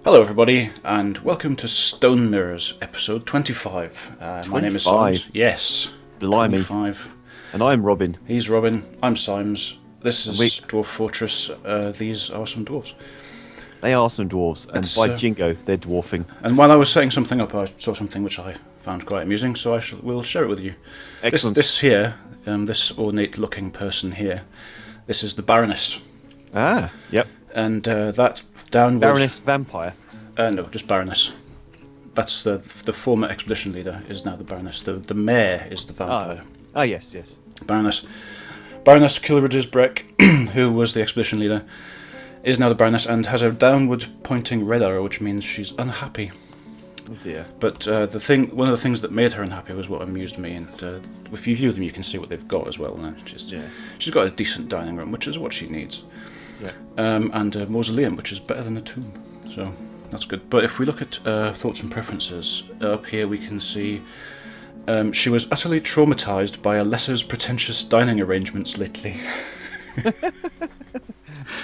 Hello everybody, and welcome to Stone Mirrors, episode 25. My name is Symes. Yes, Blimey. 25. And I'm Robin. He's Robin, I'm Symes. This is we- Dwarf Fortress. These are some dwarves. They are some dwarves, and by jingo, they're dwarfing. And while I was setting something up, I saw something which I found quite amusing, so will share it with you. Excellent. This here, this ornate-looking person here, this is the Baroness. Ah, yep. And that downwards... Baroness Vampire. No, just Baroness. That's the former expedition leader is now the Baroness. The mayor is the vampire. Yes. Baroness Kilridge's Breck, who was the expedition leader, is now the Baroness and has a downward pointing red arrow, which means she's unhappy. Oh dear. But one of the things that made her unhappy was what amused me, and if you view them, you can see what they've got as well. And she's got a decent dining room, which is what she needs. Yeah. And a mausoleum, which is better than a tomb. So that's good. But if we look at thoughts and preferences, up here we can see she was utterly traumatised by Alessa's pretentious dining arrangements lately.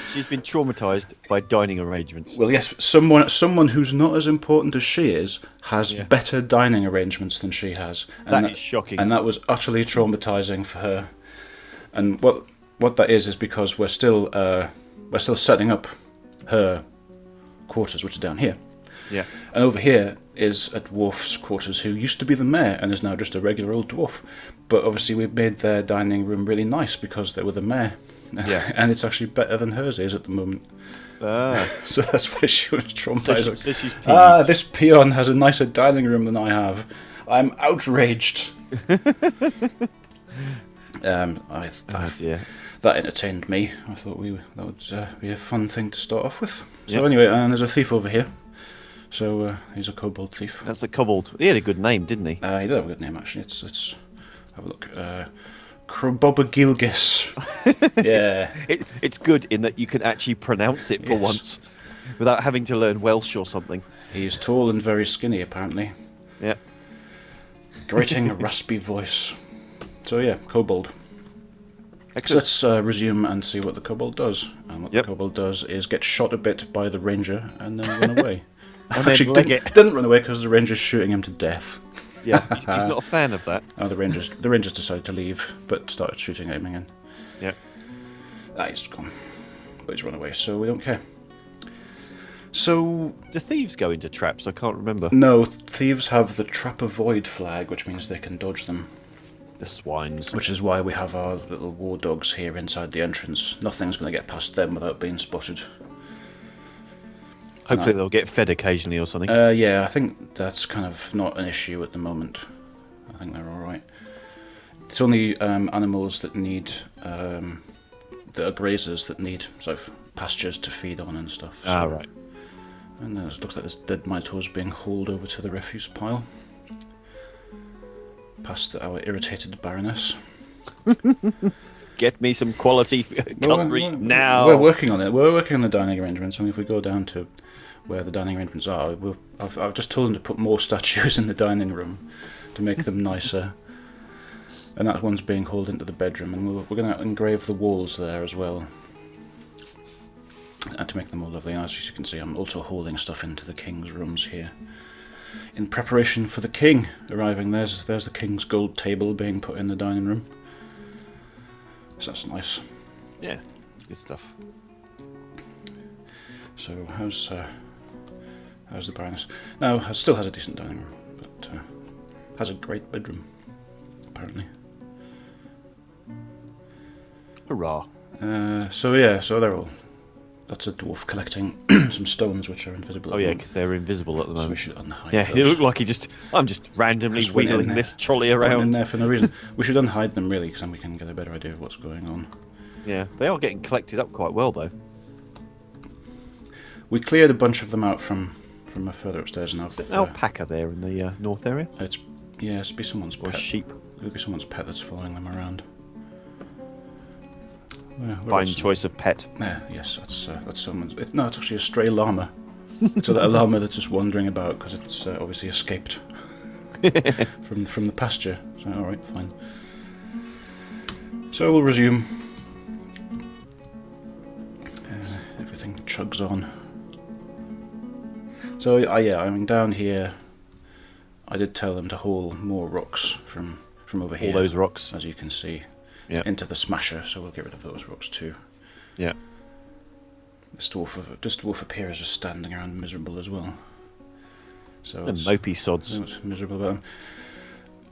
She's been traumatised by dining arrangements. Well, yes, someone who's not as important as she is has better dining arrangements than she has. And that is shocking. And that was utterly traumatising for her. And what that is because we're still setting up her quarters, which are down here. Yeah. And over here is a dwarf's quarters who used to be the mayor and is now just a regular old dwarf. But obviously we made their dining room really nice because they were the mayor. Yeah. And it's actually better than hers is at the moment. So that's why she was traumatized. So she's peeved. This peon has a nicer dining room than I have. I'm outraged. Dear. That entertained me. I thought that would be a fun thing to start off with. So anyway, and there's a thief over here. So he's a kobold thief. That's the kobold. He had a good name, didn't he? He did have a good name actually. Let's have a look. Krobobagilgis. Yeah. It's good in that you can actually pronounce it for once, without having to learn Welsh or something. He's tall and very skinny, apparently. Yeah. Grating, raspy voice. So yeah, kobold. Excellent. So let's resume and see what the kobold does. And what the kobold does is get shot a bit by the ranger and then run away. And then leg it. Didn't run away because the ranger's shooting him to death. Yeah, he's not a fan of that. Oh, the rangers decided to leave, but started shooting at him again. Yeah. He's gone. But he's run away, so we don't care. So... Do thieves go into traps? I can't remember. No, thieves have the trap avoid flag, which means they can dodge them. The swines. Which is why we have our little war dogs here inside the entrance. Nothing's going to get past them without being spotted. Hopefully they'll get fed occasionally or something. Yeah, I think that's kind of not an issue at the moment. I think they're alright. It's only animals that need... that are grazers that need sort of pastures to feed on and stuff. So. Right. And it looks like there's dead minotaurs being hauled over to the refuse pile. Past our irritated Baroness. Get me some quality cutlery now. We're working on it. We're working on the dining arrangements. I mean, if we go down to where the dining arrangements are, I've just told them to put more statues in the dining room to make them nicer. And that one's being hauled into the bedroom, and we're going to engrave the walls there as well. And to make them more lovely. And as you can see, I'm also hauling stuff into the king's rooms here. In preparation for the king arriving. There's the king's gold table being put in the dining room. So that's nice. Yeah, good stuff. So how's the Baroness? Now, still has a decent dining room, but has a great bedroom, apparently. Hurrah. So they're all... That's a dwarf collecting some stones which are invisible. Oh yeah, because they're invisible at the moment. So we should unhide Yeah, those. it looked like I'm just randomly wheeling this trolley around. In there for no reason. We should unhide them really, because then we can get a better idea of what's going on. Yeah, they are getting collected up quite well though. We cleared a bunch of them out from further upstairs, and Is there an alpaca there in the north area? It's be someone's or pet. Sheep. It'll be someone's pet that's following them around. Fine choice of pet. Yes, that's someone's. No, it's actually a stray llama. So that a llama that's just wandering about because it's obviously escaped from the pasture. So all right, fine. So we'll resume. Everything chugs on. So yeah, I mean down here, I did tell them to haul more rocks from over here. All those rocks, as you can see, yeah, into the smasher. So we'll get rid of those rocks too. yeah. This dwarf up here is just standing around miserable as well. So The mopey sods. It's miserable about them.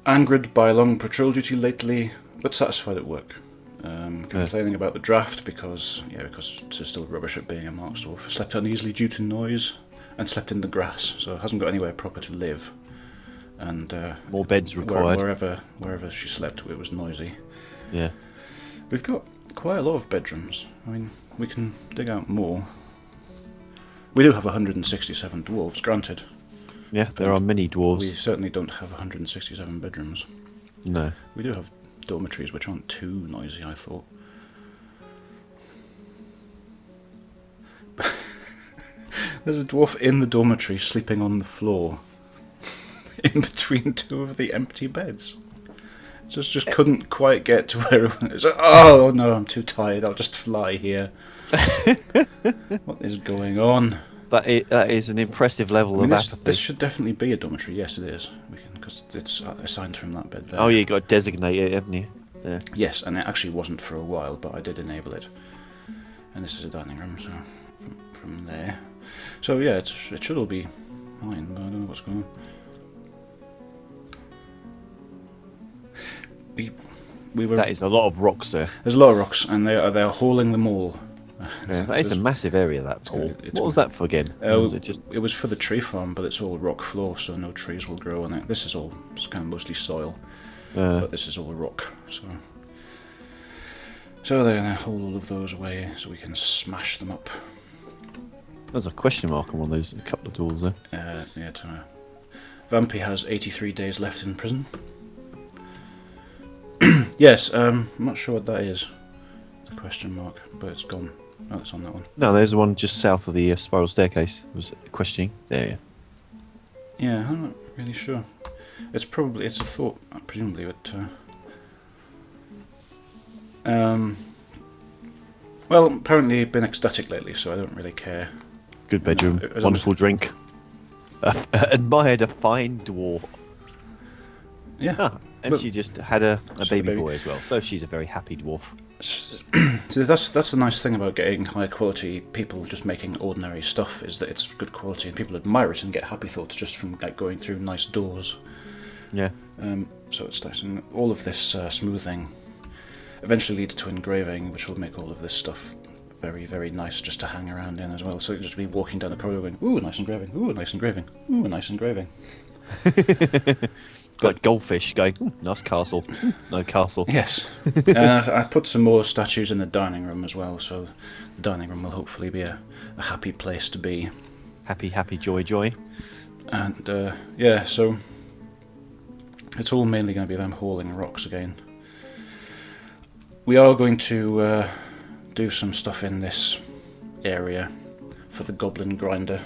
Angered by long patrol duty lately, but satisfied at work. Complaining about the draft because it's still rubbish at being a Marks dwarf. Slept uneasily due to noise, and slept in the grass, so hasn't got anywhere proper to live. And more beds required. Wherever she slept, it was noisy. Yeah. We've got quite a lot of bedrooms. I mean, we can dig out more. We do have 167 dwarves, granted. Yeah, there are many We dwarves. certainly don't have 167 bedrooms. No. We do have dormitories which aren't too noisy, I thought. There's a dwarf in the dormitory sleeping on the floor in between two of the empty beds. Just couldn't quite get to where it was. Oh no, I'm too tired, I'll just fly here. What is going on? That is an impressive level of apathy. This should definitely be a dormitory. Yes, it is. Because it's assigned from that bed there. Oh, yeah, you got to designate it, haven't you? Yeah. Yes, and it actually wasn't for a while, but I did enable it. And this is a dining room, so from there. So yeah, it should all be fine, but I don't know what's going on. We were. That is a lot of rocks there. There's a lot of rocks, and they're hauling them all. Yeah, that is a massive area, that Paul. What was that for again? Was it just? It was for the tree farm, but it's all rock floor, so no trees will grow on it. This is all kind of mostly soil, but this is all rock. So they're going to haul all of those away, so we can smash them up. There's a question mark on one of those, a couple of doors there. Yeah. Vampy has 83 days left in prison. Yes, I'm not sure what that is. The question mark, but it's gone. Oh, it's on that one. No, there's one just south of the spiral staircase. Was questioning there? Yeah, I'm not really sure. It's a thought, presumably, but. Well, apparently been ecstatic lately, so I don't really care. Good bedroom, wonderful drink. Admired a fine dwarf. Yeah. And she just had a baby boy as well, so she's a very happy dwarf. So that's the nice thing about getting high quality people just making ordinary stuff, is that it's good quality and people admire it and get happy thoughts just from going through nice doors. Yeah. So it's nice, and all of this smoothing eventually leads to engraving, which will make all of this stuff very, very nice just to hang around in as well. So you'll just be walking down the corridor going, ooh, nice engraving, ooh, nice engraving, ooh, nice engraving. Like goldfish going, nice castle, no castle. Yes. And I put some more statues in the dining room as well, so the dining room will hopefully be a happy place to be. Happy, happy, joy, joy. And yeah, so it's all mainly going to be them hauling rocks again. We are going to do some stuff in this area for the goblin grinder.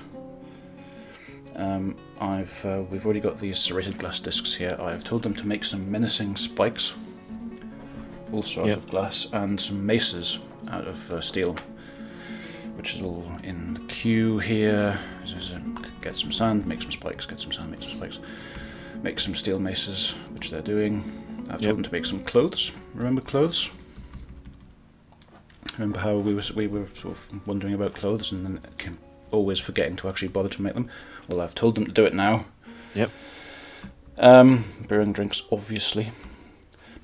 We've already got these serrated glass discs here. I've told them to make some menacing spikes, also out of glass, and some maces out of steel, which is all in the queue here. Get some sand, make some spikes, get some sand, make some spikes, make some steel maces, which they're doing. I've told them to make some clothes. Remember clothes? Remember how we were sort of wondering about clothes and then always forgetting to actually bother to make them? Well, I've told them to do it now. Yep. Brewing drinks, obviously.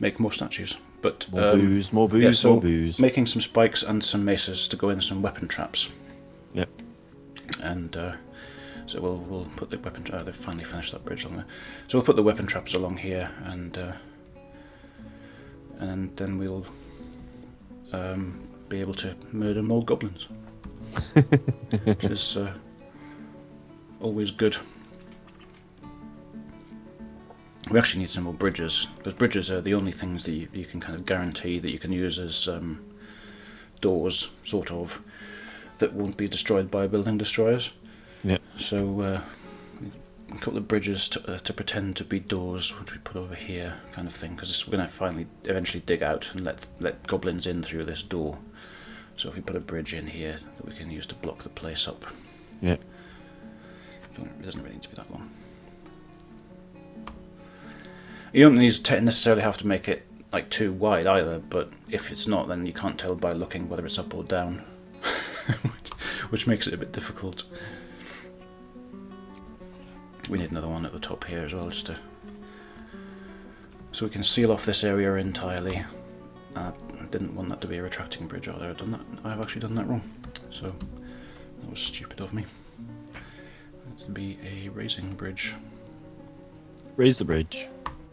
Make more statues. But more booze, more booze. Making some spikes and some maces to go in some weapon traps. Yep. And so we'll put the weapon. They've finally finished that bridge along there. So we'll put the weapon traps along here, and then we'll be able to murder more goblins, which is always good. We actually need some more bridges, because bridges are the only things that you can kind of guarantee that you can use as doors, sort of, that won't be destroyed by building destroyers. Yeah. So a couple of bridges to pretend to be doors, which we put over here, kind of thing, because we're going to eventually dig out and let goblins in through this door. So if we put a bridge in here that we can use to block the place up. Yeah. It doesn't really need to be that long. You don't necessarily have to make it like too wide either, but if it's not, then you can't tell by looking whether it's up or down, which makes it a bit difficult. We need another one at the top here as well, so we can seal off this area entirely. I didn't want that to be a retracting bridge either. I've actually done that wrong, so that was stupid of me. It'll be a raising bridge. Raise the bridge.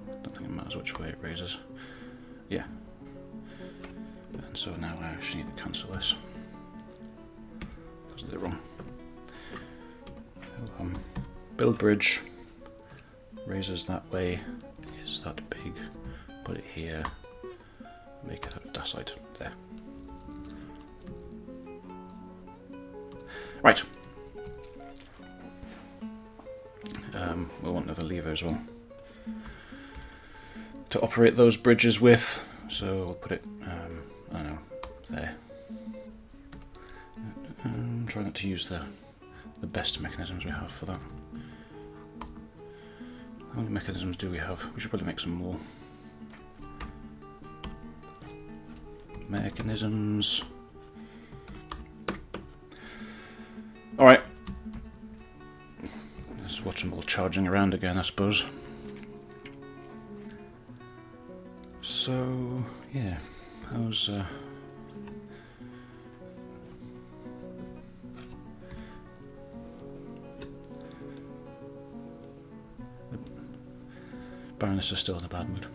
I don't think it matters which way it raises. Yeah. And so now I actually need to cancel this, because I did it wrong. So, build bridge, raises that way, is that big, put it here, make it out of dacite, there. Right. We'll want another lever as well to operate those bridges with, so I'll put it, I don't know, there. Try not to use the best mechanisms we have for that. How many mechanisms do we have? We should probably make some more. Mechanisms. Alright. Let's watch them all charging around again, I suppose. So, yeah. How's, Baroness is still in a bad mood.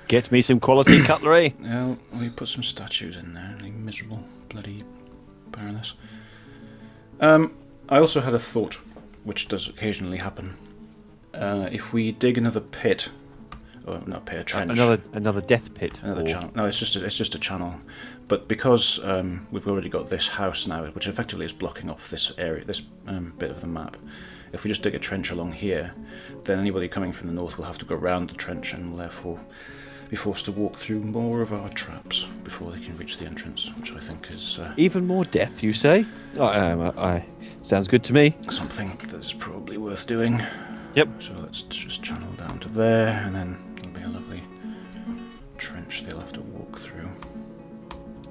Get me some quality cutlery. Well, we put some statues in there, you miserable bloody Baroness. I also had a thought, which does occasionally happen. If we dig another pit, or not pit, a trench. Another death pit. Another channel. No, it's just a channel. But because we've already got this house now, which effectively is blocking off this area, this bit of the map. If we just dig a trench along here, then anybody coming from the north will have to go around the trench and will therefore be forced to walk through more of our traps before they can reach the entrance, which I think is... even more death, you say? Sounds good to me. something that is probably worth doing. Yep. So let's just channel down to there, and then there'll be a lovely trench they'll have to walk through.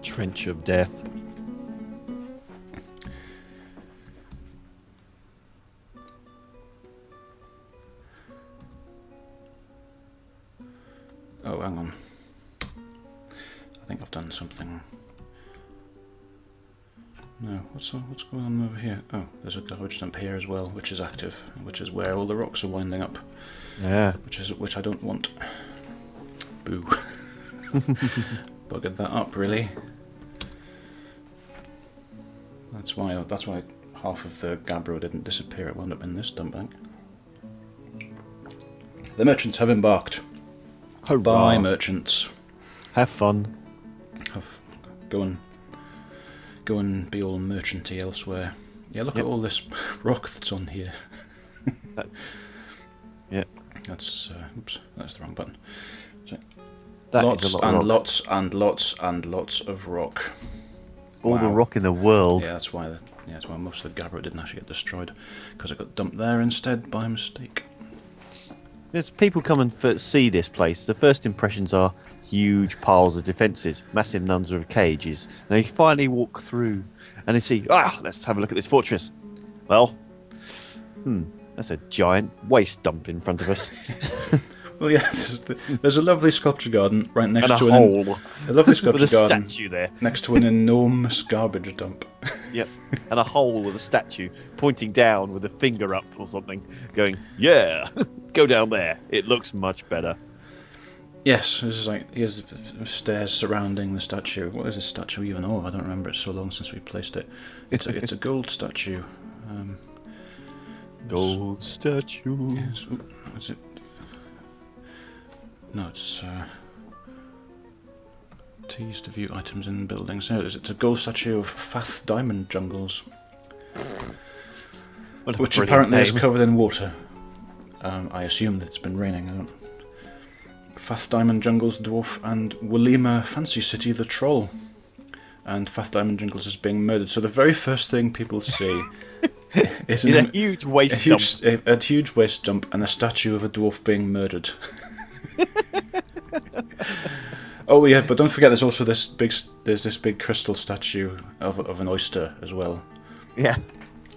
Trench of death. Oh, hang on. I think I've done something. No, what's going on over here? Oh, there's a garbage dump here as well, which is active, which is where all the rocks are winding up. Yeah. Which I don't want. Boo. Buggered that up, really. That's why half of the gabbro didn't disappear. It wound up in this dump bank. The merchants have embarked. Hurrah. Bye, merchants. Have fun. Go and be all merchanty elsewhere. Yeah, look at all this rock that's on here. That's oops, that's the wrong button. So, lots and lots and lots and lots of rock. All the rock in the world. Yeah, that's why most of the gabbro didn't actually get destroyed, because it got dumped there instead by mistake. As people come and see this place, the first impressions are huge piles of defences, massive numbers of cages. Now you finally walk through and they see, let's have a look at this fortress. Well, that's a giant waste dump in front of us. Well, yeah, there's a lovely sculpture garden right next and to a hole. A lovely sculpture with a garden statue there. next to an enormous garbage dump. Yep, and a hole with a statue pointing down with a finger up or something, going, yeah, go down there. It looks much better. Yes, this is like, here's the stairs surrounding the statue. What is this statue even of? I don't remember, it's so long since we placed it. It's a gold statue. Gold statue. Yes, is it? No, it's T's to view items in buildings. No, it's a gold statue of Fath Diamond Jungles, which apparently is covered in water. I assume that it's been raining. I don't. Fath Diamond Jungles, Dwarf, and Walima Fancy City, the Troll. And Fath Diamond Jungles is being murdered. So the very first thing people see It's It's a huge waste dump. a huge waste dump and a statue of a dwarf being murdered. Oh yeah, but don't forget there's also this big crystal statue of an oyster as well. Yeah.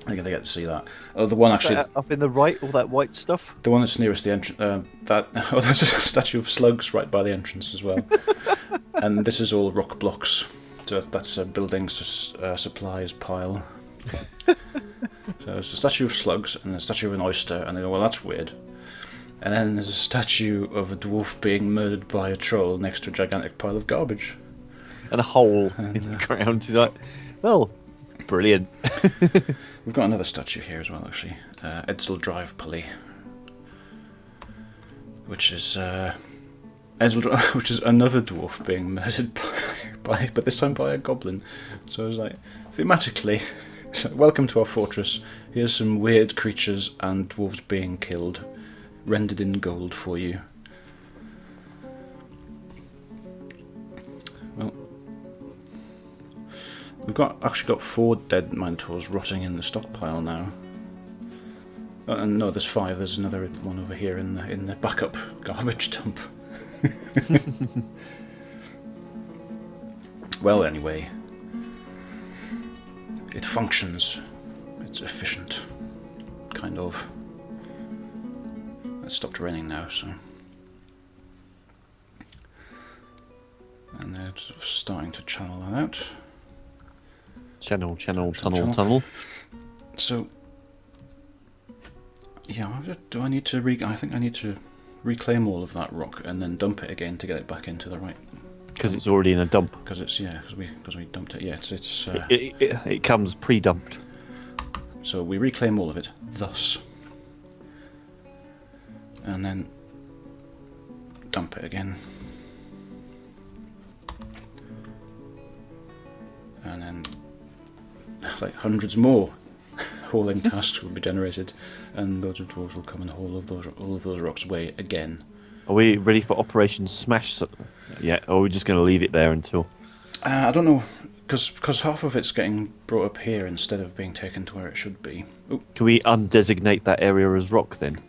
I think they get to see that. Oh, the one actually Up in the right, all that white stuff. the one that's nearest the entrance. There's a statue of slugs right by the entrance as well. And this is all rock blocks. So that's a building supplies pile. So there's a statue of slugs and a statue of an oyster, and they go, well, that's weird. And then there's a statue of a dwarf being murdered by a troll next to a gigantic pile of garbage. And a hole in the ground. He's like, well, brilliant. We've got another statue here as well, actually. Edsel Drive Pulley. Which is another dwarf being murdered but this time by a goblin. So I was like, thematically, so welcome to our fortress. Here's some weird creatures and dwarves being killed, rendered in gold for you. Well, we've actually got 4 dead minotaurs rotting in the stockpile now. No, there's 5. There's another one over here in the backup garbage dump. Well, anyway, it functions. It's efficient, kind of. It's stopped raining now, so. And they're sort of starting to channel that out. Channel, tunnel. So, yeah, do I need to I think I need to reclaim all of that rock and then dump it again to get it back into the right. Because it's already in a dump. Because we dumped it. Yeah, it's it comes pre-dumped. So we reclaim all of it, thus, and then dump it again, and then like hundreds more hauling tasks will be generated, and loads of dwarves will come and haul all of those rocks away again. Are we ready for Operation Smash? Yeah, or are we just going to leave it there until? I don't know, because half of it's getting brought up here instead of being taken to where it should be. Ooh. Can we undesignate that area as rock then?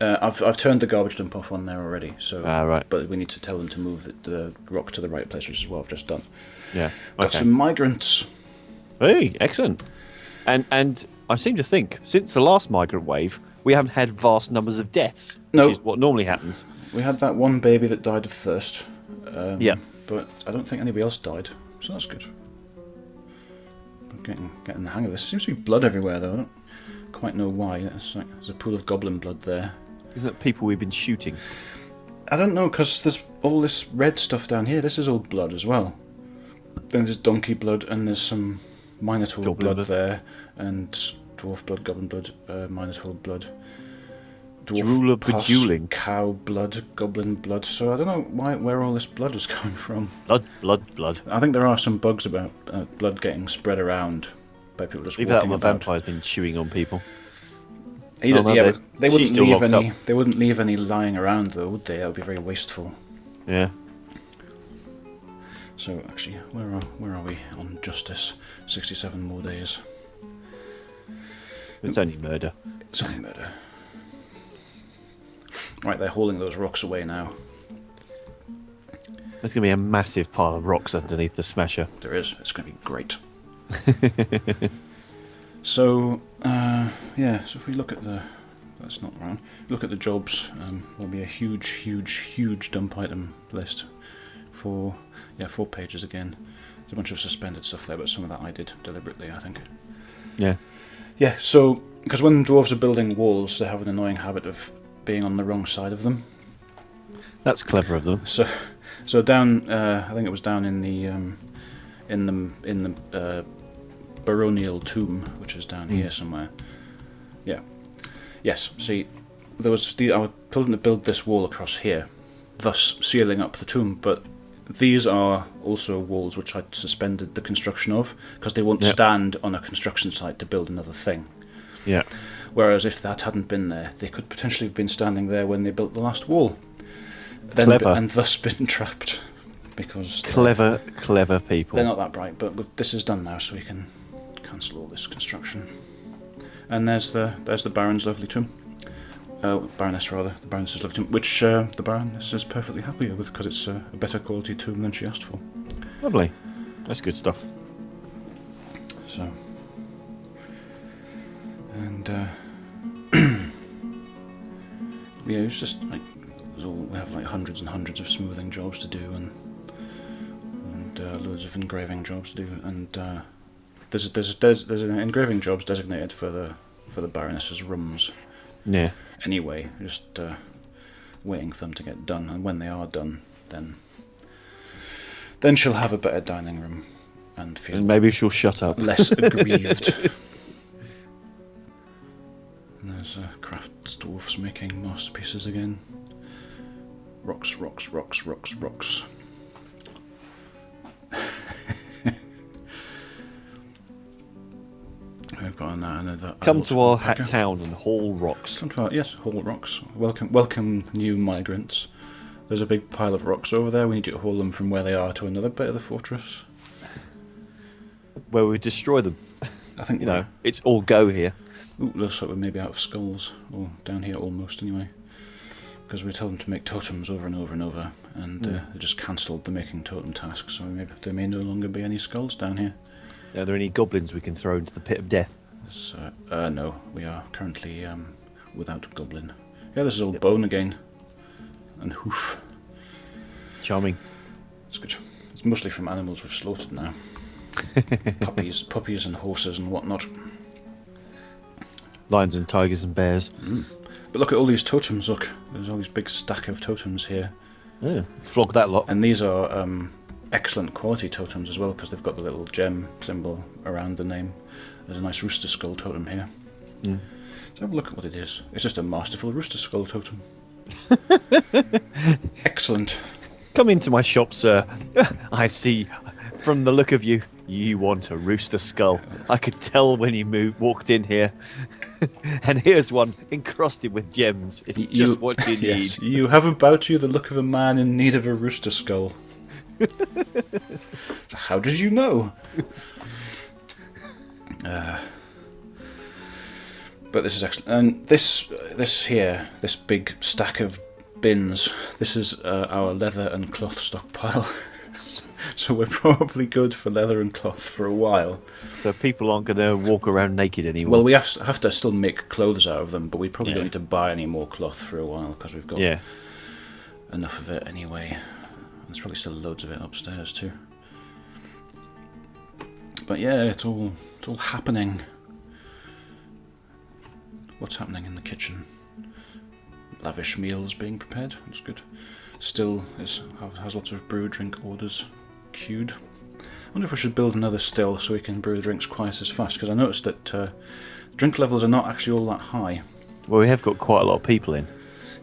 I've turned the garbage dump off on there already, so right. But we need to tell them to move the rock to the right place, which is what I've just done. Yeah. Got some migrants. Hey, excellent. And I seem to think since the last migrant wave, we haven't had vast numbers of deaths, which is what normally happens. We had that one baby that died of thirst. Yeah. But I don't think anybody else died, so that's good. I'm getting the hang of this. There seems to be blood everywhere, though. I don't quite know why. There's a pool of goblin blood there. Isn't it people we've been shooting? I don't know, because there's all this red stuff down here. This is all blood as well. Then there's donkey blood, and there's some minotaur blood there, and dwarf blood, goblin blood, minotaur blood. Drooler beduling. Cow blood, goblin blood. So I don't know where all this blood is coming from. Blood. I think there are some bugs about blood getting spread around by people just Leave walking that about. Vampire's been chewing on people. They wouldn't leave any lying around, though, would they? That would be very wasteful. Yeah. So actually, where are we on justice? 67 more days. It's only murder. It's only murder. Right, they're hauling those rocks away now. There's going to be a massive pile of rocks underneath the smasher. There is. It's going to be great. So, so if we look at that's not round. Look at the jobs. There'll be a huge dump item list for 4 pages again. There's a bunch of suspended stuff there, but some of that I did deliberately, I think. Yeah. Yeah. So, because when dwarves are building walls, they have an annoying habit of being on the wrong side of them. That's clever of them. So down, I think it was down in the baronial tomb, which is down here somewhere. Yeah. Yes. See, I told them to build this wall across here, thus sealing up the tomb. But these are also walls which I suspended the construction of because they won't stand on a construction site to build another thing. Yeah. Whereas if that hadn't been there, they could potentially have been standing there when they built the last wall. Clever. And thus been trapped. Because clever people. They're not that bright, but this is done now, so we can cancel all this construction. And there's the Baron's lovely tomb. Baroness rather, the Baroness's lovely tomb, which the Baroness is perfectly happy with because it's a better quality tomb than she asked for. Lovely. That's good stuff. So, and yeah, it's just like we have like hundreds and hundreds of smoothing jobs to do, and loads of engraving jobs to do, and there's an engraving jobs designated for the Baroness's rooms. Yeah. Anyway, just waiting for them to get done, and when they are done, then she'll have a better dining room and feel. And maybe she'll shut up. Less aggrieved. And there's crafts dwarfs making masterpieces again. Rocks, rocks, rocks, rocks, rocks. We've got another. Come to our hat town and haul rocks. Come to our, yes, haul rocks. Welcome, new migrants. There's a big pile of rocks over there. We need you to haul them from where they are to another bit of the fortress. Where we destroy them. I think you know it's all go here. Ooh, looks like we're maybe out of skulls, or down here almost anyway. Because we tell them to make totems over and over and over, and they just cancelled the making totem task. So maybe there may no longer be any skulls down here. Are there any goblins we can throw into the pit of death? So, no, we are currently without goblin. Yeah, this is all bone again, and hoof. Charming. It's good. It's mostly from animals we've slaughtered now. puppies and horses and whatnot. Lions and tigers and bears. But look at all these totems. Look, there's all these big stack of totems here. Yeah, flog that lot. And these are excellent quality totems as well, because they've got the little gem symbol around the name. There's a nice rooster skull totem here. So have a look at what it is. It's just a masterful rooster skull totem. Excellent. Come into my shop, sir. I see from the look of you, you want a rooster skull. I could tell when you walked in here. And here's one encrusted with gems. It's just what you need. Yes, you have about you the look of a man in need of a rooster skull. How did you know? But this is excellent. And this big stack of bins, this is our leather and cloth stockpile. So we're probably good for leather and cloth for a while. So people aren't going to walk around naked anymore. Well, we have to still make clothes out of them, but we probably don't need to buy any more cloth for a while because we've got enough of it anyway. There's probably still loads of it upstairs too. But yeah, it's all happening. What's happening in the kitchen? Lavish meals being prepared. That's good. Still has lots of brew drink orders queued. I wonder if we should build another still so we can brew drinks twice as fast, because I noticed that drink levels are not actually all that high. Well, we have got quite a lot of people in.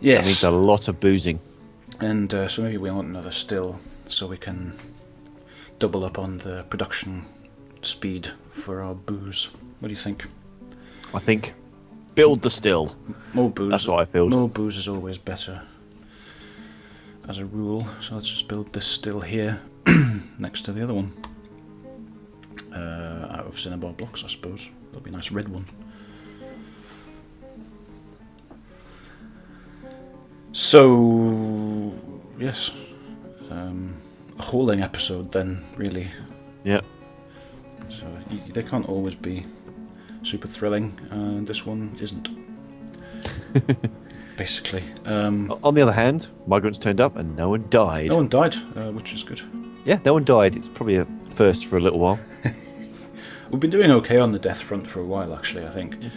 Yes. That means a lot of boozing. And so maybe we want another still so we can double up on the production speed for our booze. What do you think? I think build the still. More booze. That's what I feel. More booze is always better, as a rule. So let's just build this still here, next to the other one. Out of cinnabar blocks, I suppose. That'll be a nice red one. So, yes. A hauling episode then, really. Yeah. So they can't always be super thrilling, and this one isn't. Basically. On the other hand, migrants turned up and no one died. No one died, which is good. Yeah, no one died. It's probably a first for a little while. We've been doing okay on the death front for a while, actually, I think. Yeah.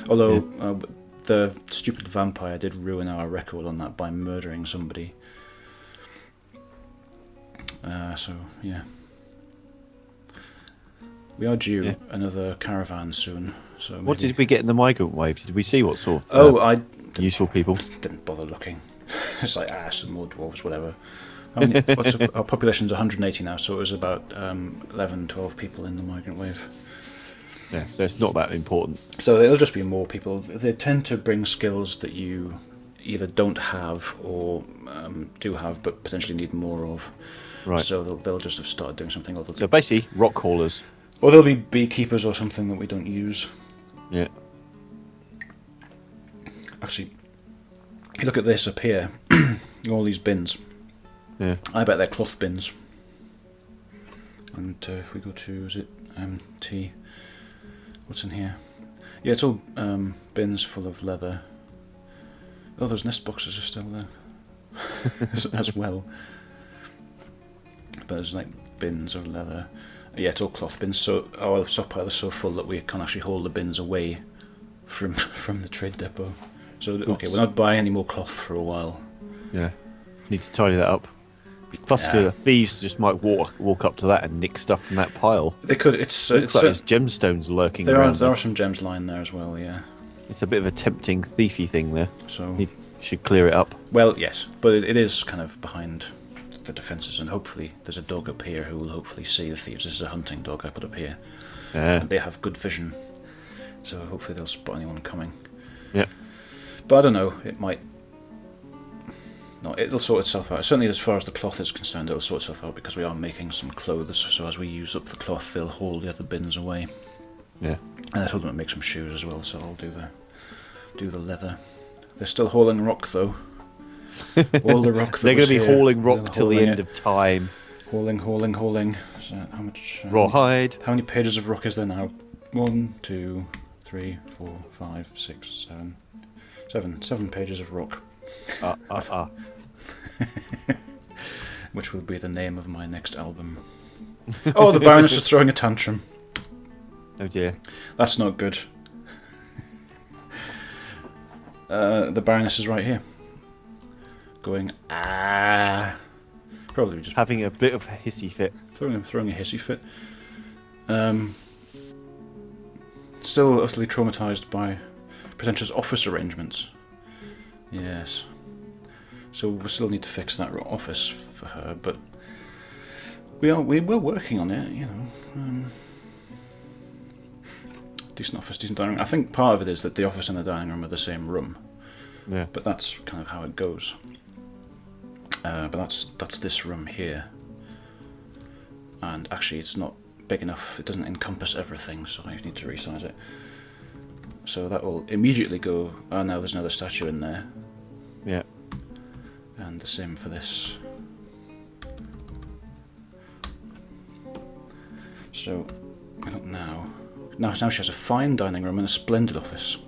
Although the stupid vampire did ruin our record on that by murdering somebody. So, yeah. We are due another caravan soon. So maybe... What did we get in the migrant wave? Did we see what sort of useful people? Didn't bother looking. It's like, some more dwarves, whatever. Our population's 180 now, so it was about 11, 12 people in the migrant wave. Yeah, so it's not that important. So it'll just be more people. They tend to bring skills that you either don't have or do have, but potentially need more of. Right. So they'll just have started doing something. Or so basically, rock haulers. Or they'll be beekeepers or something that we don't use. Yeah. actually, you look at this up here, all these bins. Yeah. I bet they're cloth bins. And if we go to, is it T? What's in here? Yeah, it's all bins full of leather. Oh, those nest boxes are still there as well. But there's like bins of leather. Yeah, it's all cloth bins. So our stockpile is so full that we can't actually haul the bins away from the trade depot. So okay, we're not buying any more cloth for a while. Yeah. Need to tidy that up. Plus, thieves just might walk up to that and nick stuff from that pile. They could. Looks like there's gemstones lurking around. There are some gems lying there as well. Yeah. It's a bit of a tempting thiefy thing there. So you should clear it up. Well, yes, but it is kind of behind the defences, and hopefully there's a dog up here who will hopefully see the thieves. This is a hunting dog I put up here, and they have good vision, so hopefully they'll spot anyone coming. Yeah. But I don't know. It might. No, it'll sort itself out. Certainly, as far as the cloth is concerned, it'll sort itself out because we are making some clothes. So as we use up the cloth, they'll haul the other bins away. Yeah. And I told them to make some shoes as well, so I'll do the leather. They're still hauling rock though. All the rock. They're going to be hauling rock till the end of time. Hauling. So how much? Rawhide. How many pages of rock is there now? 1, 2, 3, 4, 5, 6, 7. 7 pages of rock. Which will be the name of my next album. Oh, the Baroness is throwing a tantrum. Oh dear. That's not good. The Baroness is right here. Going, Probably just having a bit of a hissy fit. Throwing a hissy fit. Still utterly traumatised by pretentious office arrangements. Yes. So we still need to fix that office for her, but we're working on it, you know. Decent office, decent dining room. I think part of it is that the office and the dining room are the same room. Yeah. But that's kind of how it goes. But that's this room here. And actually it's not big enough, it doesn't encompass everything, so I need to resize it. So that will immediately go, oh now there's another statue in there. Yeah. And the same for this. So, now she has a fine dining room and a splendid office.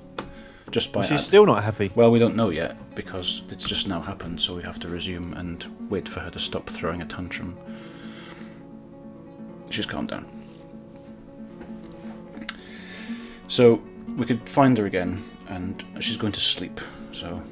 Just by she's still not happy. Well, we don't know yet, because it's just now happened, so we have to resume and wait for her to stop throwing a tantrum. She's calmed down. So, we could find her again, and she's going to sleep, so...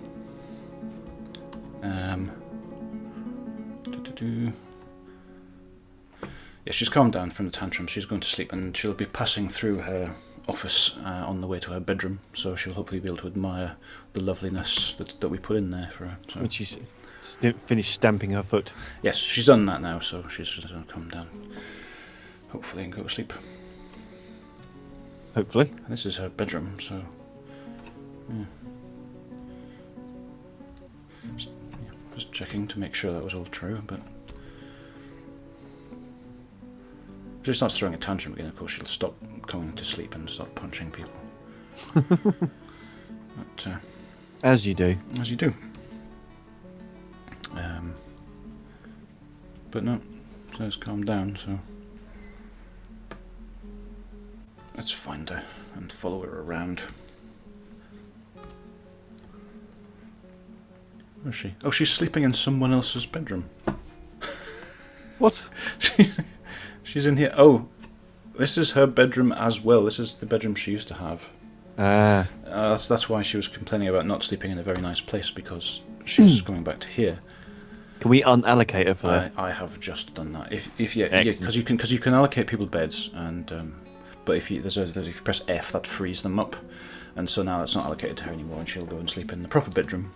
Yeah, she's calmed down from the tantrum. She's going to sleep, and she'll be passing through her office on the way to her bedroom. So she'll hopefully be able to admire the loveliness that we put in there for her. So. When she's finished stamping her foot. Yes, she's done that now, so she's just going to calm down. Hopefully, and go to sleep. Hopefully. And this is her bedroom, so yeah. Just checking to make sure that was all true, but if she starts throwing a tantrum again, of course she'll stop going to sleep and start punching people. But, as you do. As you do. But no, so it's calmed down, so let's find her and follow her around. Where is she? Oh, she's sleeping in someone else's bedroom. What? She's in here. Oh, this is her bedroom as well. This is the bedroom she used to have. That's why she was complaining about not sleeping in a very nice place, because she's coming back to here. Can we unallocate her for that? I have just done that. If because you can allocate people beds, and but if you press F, that frees them up, and so now that's not allocated to her anymore, and she'll go and sleep in the proper bedroom.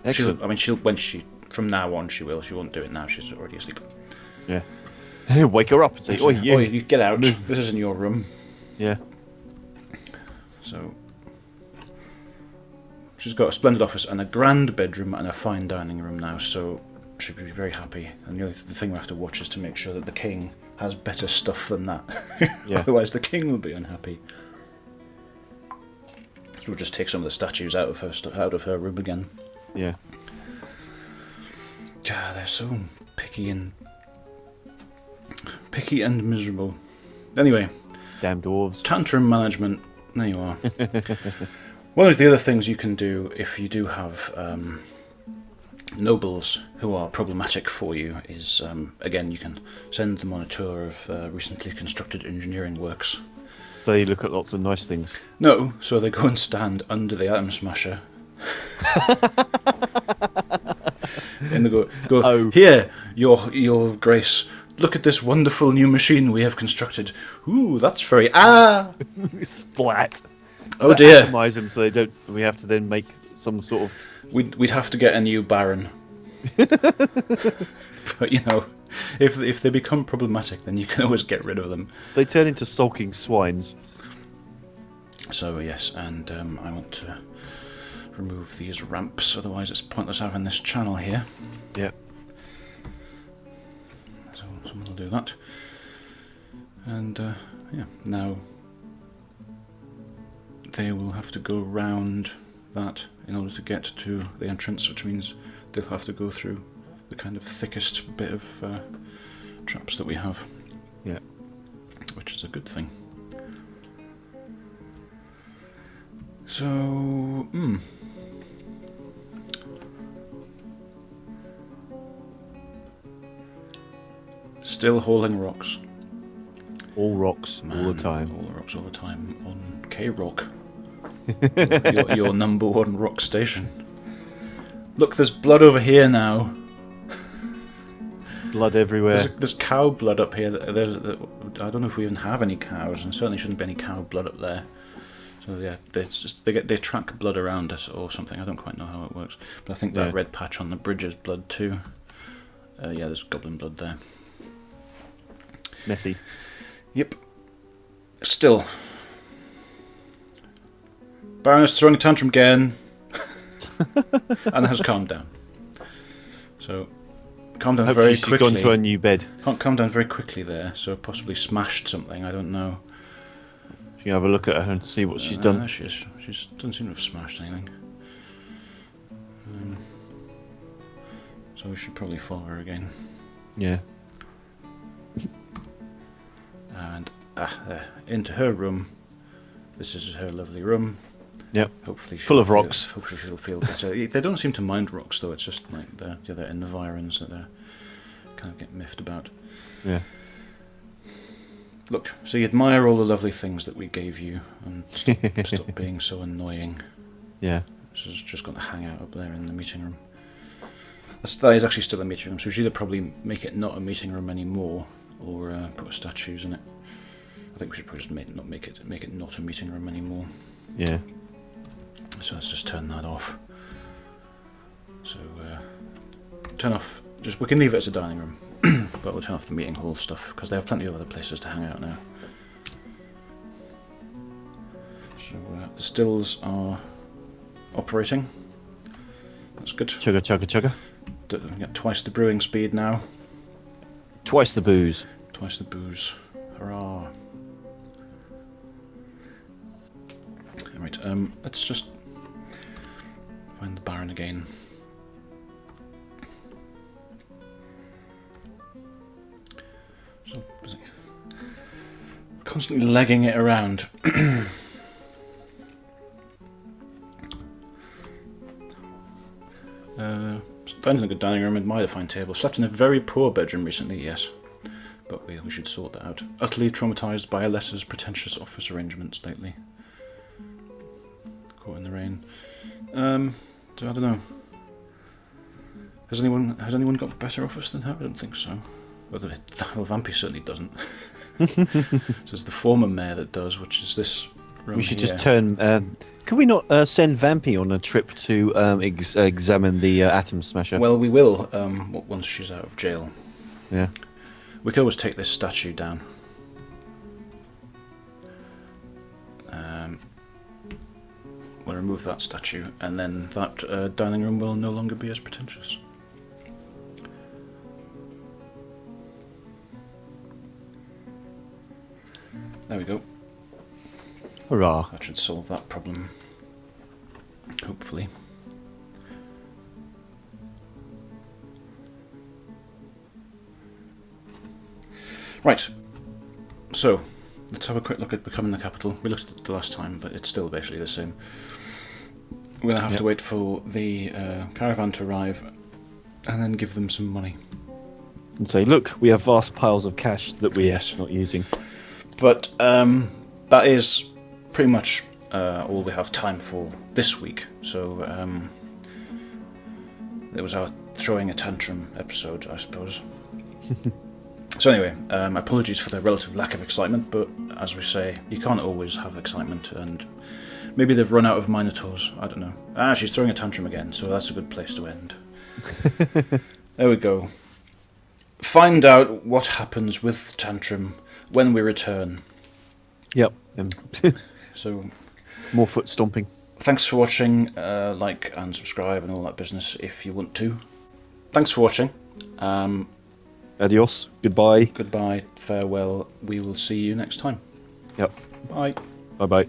Excellent. From now on she will. She won't do it now. She's already asleep. Yeah. Wake her up and say, "Oi, you get out. This isn't your room." Yeah. So she's got a splendid office and a grand bedroom and a fine dining room now. So she'll be very happy. And the thing we have to watch is to make sure that the king has better stuff than that. Yeah. Otherwise, the king will be unhappy. we'll just take some of the statues out of her room again. Yeah. Yeah, they're so picky and miserable. Anyway, Damn dwarves. Tantrum management. There you are. One of the other things you can do if you do have nobles who are problematic for you is, again, you can send them on a tour of recently constructed engineering works. So you look at lots of nice things. No, so they go and stand under the atom smasher. And they go, Oh. Here, your grace, look at this wonderful new machine we have constructed. Ooh, that's very... Splat. Oh dear. Atomize them so they don't... We have to then make some sort of... We'd have to get a new baron. But, you know, if they become problematic, then you can always get rid of them. They turn into sulking swines. So, yes, and I want to remove these ramps, otherwise it's pointless having this channel here. Yep. So someone will do that. And, yeah, now they will have to go round that in order to get to the entrance, which means they'll have to go through the kind of thickest bit of traps that we have. Yeah. Which is a good thing. So, still hauling rocks. All rocks, Man, all the time. All the rocks all the time on K-Rock. your number one rock station. Look, there's blood over here now. Blood everywhere. There's cow blood up here. I don't know if we even have any cows, and certainly shouldn't be any cow blood up there. So yeah, they track blood around us or something. I don't quite know how it works, but I think that red patch on the bridge is blood too. Yeah, there's goblin blood there. Messy. Yep. Still, Baron is throwing a tantrum again, and has calmed down. So, calm down Hopefully very she's quickly. gone to her new bed. Calm down very quickly there. So possibly smashed something. I don't know. You can have a look at her and see what she's done. There she is. She doesn't seem to have smashed anything. So we should probably follow her again. Yeah. And there, into her room. This is her lovely room. Yep. Hopefully full of rocks. Hopefully she'll feel better. They don't seem to mind rocks though. It's just like the other environs that they kind of get miffed about. Yeah. Look, so you admire all the lovely things that we gave you, and stop being so annoying. Yeah. She's just going to hang out up there in the meeting room. That is actually still a meeting room, so we should either probably make it not a meeting room anymore, or put statues in it. I think we should probably just make it not a meeting room anymore. Yeah. So let's just turn that off. So turn off. We can leave it as a dining room, but we'll turn off the meeting hall stuff because they have plenty of other places to hang out now. So the stills are operating. That's good. Chugga, chugga, chugga. We get twice the brewing speed now. Twice the booze. Twice the booze. Hurrah! Right. Let's just find the Baron again. So, constantly legging it around. Dined in a good dining room, admired a fine table. Slept in a very poor bedroom recently, yes. But we should sort that out. Utterly traumatised by a lesser's pretentious office arrangements lately. Caught in the rain. So I don't know. Has anyone got better office than her? I don't think so. Well, Vampy certainly doesn't. So it's the former mayor that does, which is this room. We should here. just turn. Can we not send Vampy on a trip to examine the atom smasher? Well, we will once she's out of jail. Yeah. We could always take this statue down. We'll remove that statue, and then that dining room will no longer be as pretentious. There we go. Hurrah. That should solve that problem. hopefully. Right, so let's have a quick look at becoming the capital. We looked at it the last time, but it's still basically the same. We're going to have to wait for the caravan to arrive and then give them some money. And say, look, we have vast piles of cash that we're Yes. not using. But that is pretty much all we have time for this week. So it was our throwing a tantrum episode, I suppose. So anyway, apologies for the relative lack of excitement, but as we say, you can't always have excitement, and maybe they've run out of Minotaurs, I don't know. She's throwing a tantrum again, so that's a good place to end. There we go. Find out what happens with Tantrum when we return. Yep. So, more foot stomping. thanks for watching. Like and subscribe and all that business if you want to. Thanks for watching. Adios. Goodbye. Goodbye. Farewell. We will see you next time. Yep. Bye. Bye-bye.